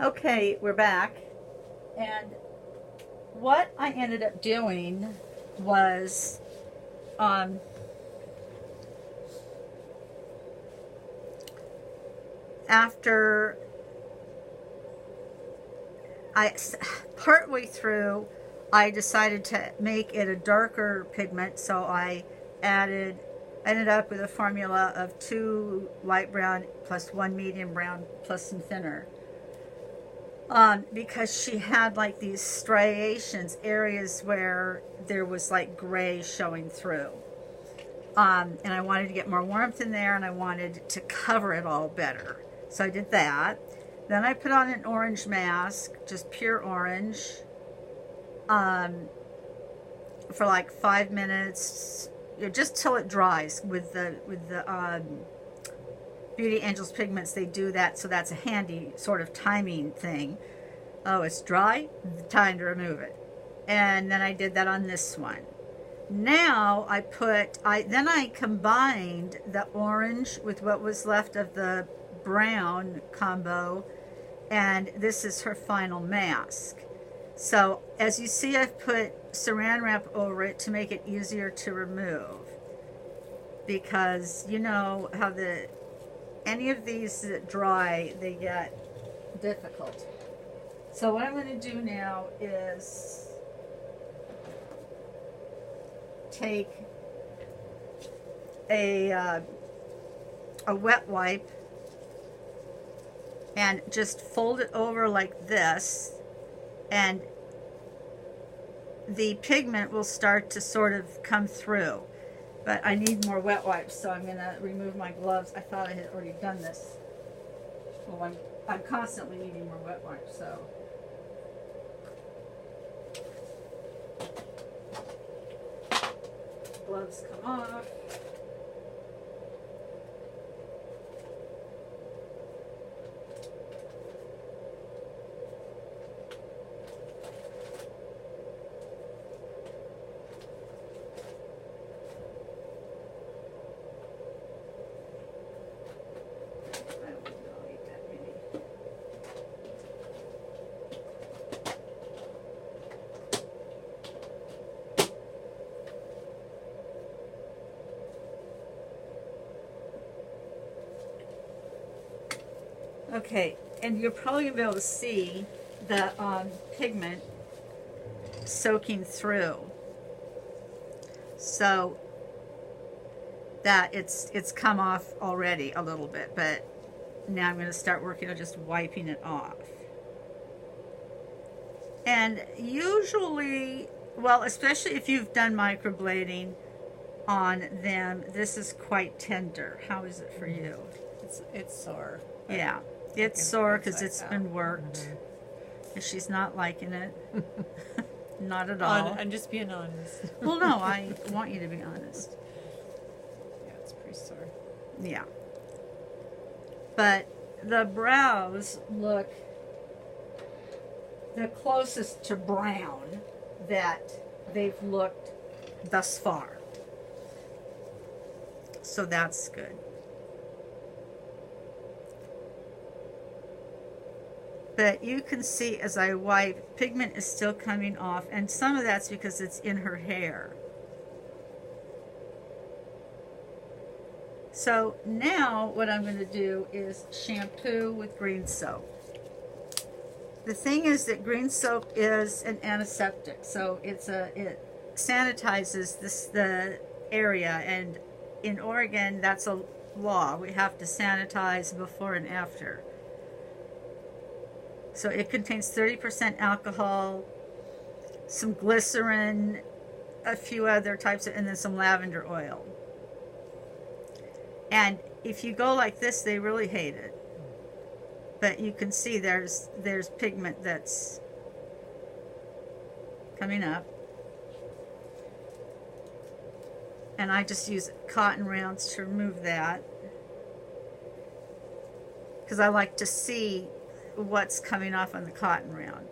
Okay, we're back. And what I ended up doing was um, after I, partway through, I decided to make it a darker pigment, so ended up with a formula of 2 light brown plus 1 medium brown plus some thinner. Because she had like these striations, areas where there was like gray showing through. And I wanted to get more warmth in there, and I wanted to cover it all better. So I did that. Then I put on an orange mask, just pure orange, um, for like 5 minutes, just till it dries. With the Beauty Angels pigments, they do that, so that's a handy sort of timing thing. Oh, it's dry, time to remove it. And then I did that on this one. Now I combined the orange with what was left of the brown combo, and this is her final mask. So as you see, I've put saran wrap over it to make it easier to remove, because you know how any of these that dry, they get difficult. So what I'm going to do now is take a wet wipe and just fold it over like this, and the pigment will start to sort of come through. But I need more wet wipes, so I'm going to remove my gloves. I thought I had already done this. Well, I'm constantly needing more wet wipes, so. Gloves come off. Okay, and you're probably going to be able to see the pigment soaking through, so that it's come off already a little bit, but now I'm going to start working on just wiping it off. And usually, well, especially if you've done microblading on them, this is quite tender. How is it for you? It's sore. Yeah, it's sore because it's been worked. And she's not liking it. Not at all. I'm just being honest. Well, no, I want you to be honest. Yeah, it's pretty sore. Yeah. But the brows look the closest to brown that they've looked thus far. So that's good. But you can see as I wipe, pigment is still coming off, and some of that's because it's in her hair. So now what I'm going to do is shampoo with green soap. The thing is that green soap is an antiseptic, so it sanitizes the area, and in Oregon that's a law. We have to sanitize before and after. So it contains 30% alcohol, some glycerin, a few other types, and then some lavender oil. And if you go like this, they really hate it. But you can see there's pigment that's coming up. And I just use cotton rounds to remove that, because I like to see what's coming off on the cotton round.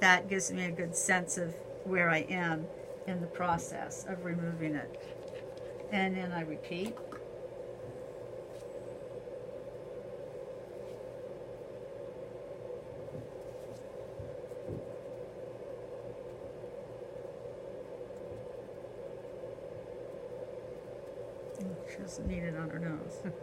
That gives me a good sense of where I am in the process of removing it. And then I repeat. doesn't need it on her nose.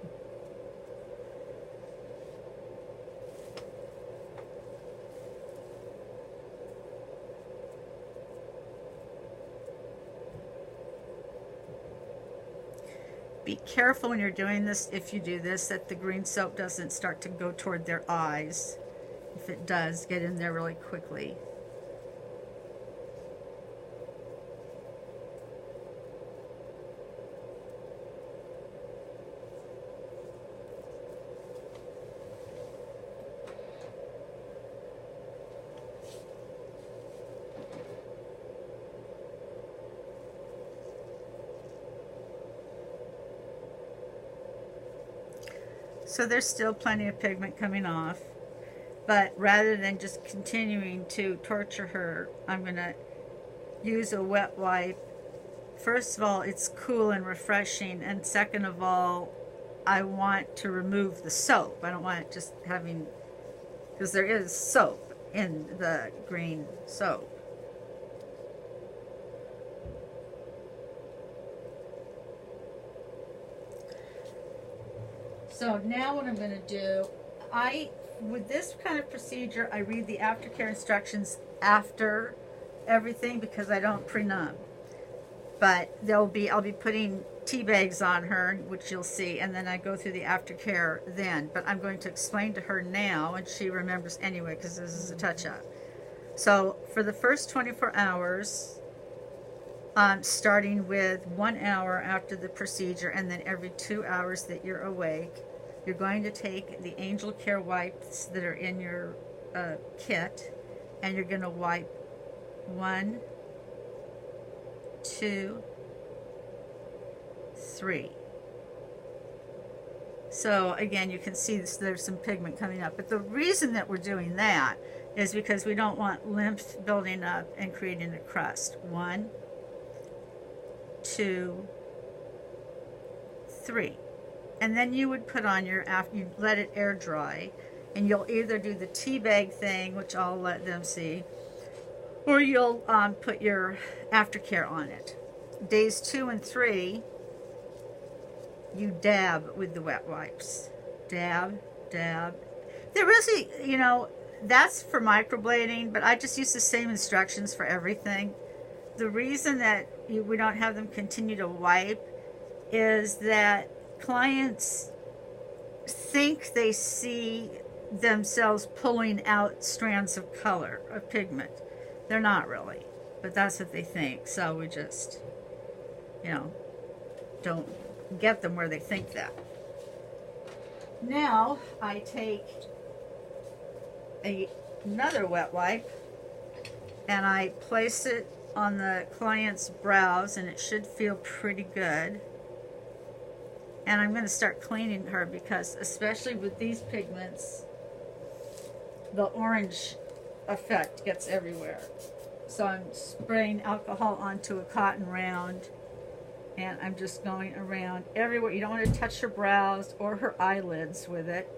Be careful when you're doing this, if you do this, that the green soap doesn't start to go toward their eyes. If it does, get in there really quickly. So there's still plenty of pigment coming off, but rather than just continuing to torture her, I'm going to use a wet wipe. First of all, it's cool and refreshing, and second of all, I want to remove the soap. I don't want it just having, because there is soap in the green soap. So now what I'm going to do, with this kind of procedure, I read the aftercare instructions after everything because I don't pre-numb. But I'll be putting tea bags on her, which you'll see, and then I go through the aftercare then. But I'm going to explain to her now, and she remembers anyway because this is a touch-up. So for the first 24 hours, starting with 1 hour after the procedure, and then every 2 hours that you're awake, you're going to take the Angel Care wipes that are in your kit, and you're going to wipe 1, 2, 3. So again, you can see there's some pigment coming up. But the reason that we're doing that is because we don't want lymph building up and creating a crust. 1, 2, 3. And then you would put on you let it air dry, and you'll either do the tea bag thing, which I'll let them see, or you'll put your aftercare on it. Days 2 and 3, you dab with the wet wipes. Dab, dab. There really, that's for microblading, but I just use the same instructions for everything. The reason that we don't have them continue to wipe is that clients think they see themselves pulling out strands of color, of pigment. They're not really, but that's what they think. So we just, don't get them where they think that. Now I take another wet wipe and I place it on the client's brows, and it should feel pretty good. And I'm going to start cleaning her because, especially with these pigments, the orange effect gets everywhere. So I'm spraying alcohol onto a cotton round, and I'm just going around everywhere. You don't want to touch her brows or her eyelids with it.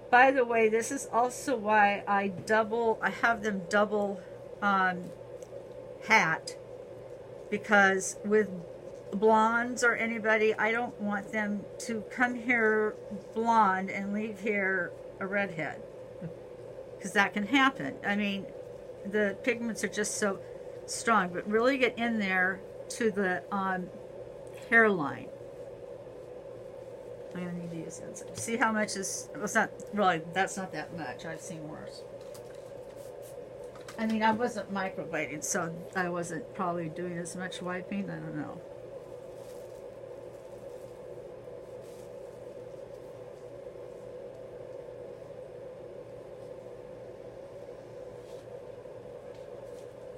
By the way, this is also why I have them double hat, because with blondes or anybody, I don't want them to come here blonde and leave here a redhead, because that can happen. I mean, the pigments are just so strong, but really get in there to the hairline. I'm going to need to use that. See how much is, it's not really, that's not that much. I've seen worse. I mean, I wasn't microblading, so I wasn't probably doing as much wiping. I don't know.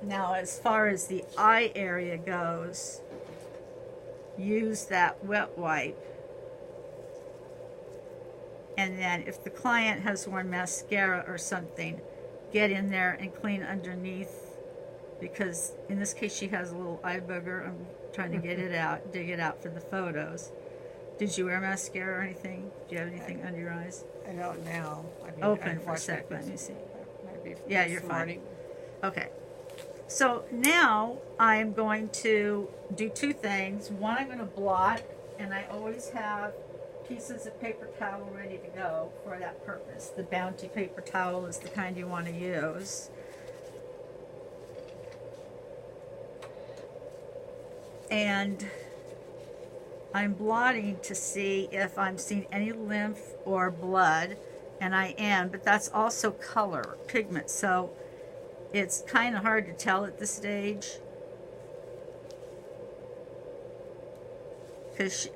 Now, as far as the eye area goes, use that wet wipe. And then if the client has worn mascara or something, get in there and clean underneath, because in this case she has a little eye booger. I'm trying to get it out, dig it out for the photos. Did you wear mascara or anything? Do you have anything under your eyes? I don't now. I mean, Open for a sec, let me see. Maybe Yeah, this you're fine. morning. Okay. So now I'm going to do two things. One, I'm going to blot and I always have pieces of paper towel ready to go for that purpose. The Bounty paper towel is the kind you want to use. And I'm blotting to see if I'm seeing any lymph or blood, and I am, but that's also color, pigment, so it's kind of hard to tell at this stage. Because,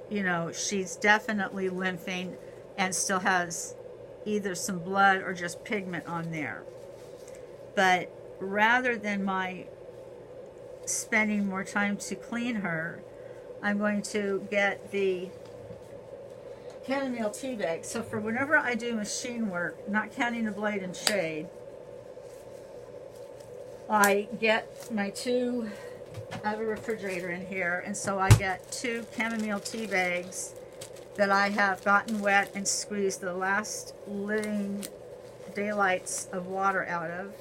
you know, she's definitely lymphing and still has either some blood or just pigment on there. But rather than my spending more time to clean her, I'm going to get the chamomile tea bag. So for whenever I do machine work, not counting the blade and shade, I get my two, I have a refrigerator in here, and so I get 2 chamomile tea bags that I have gotten wet and squeezed the last living daylights of water out of.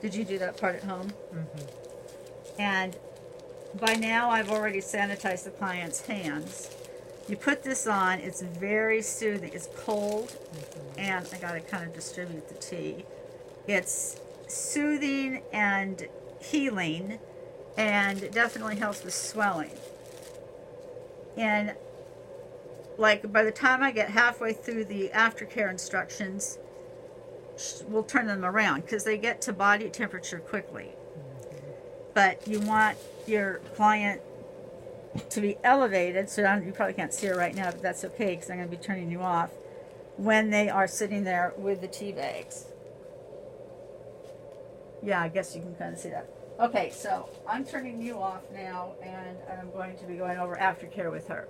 Did you do that part at home? Mm-hmm. And by now I've already sanitized the client's hands. You put this on, it's very soothing. It's cold, and I gotta kind of distribute the tea. It's soothing and healing, and it definitely helps with swelling. And like by the time I get halfway through the aftercare instructions, we'll turn them around because they get to body temperature quickly. But you want your client to be elevated, so you probably can't see her right now, but that's okay because I'm going to be turning you off when they are sitting there with the tea bags. Yeah, I guess you can kind of see that. Okay, so I'm turning you off now, and I'm going to be going over aftercare with her.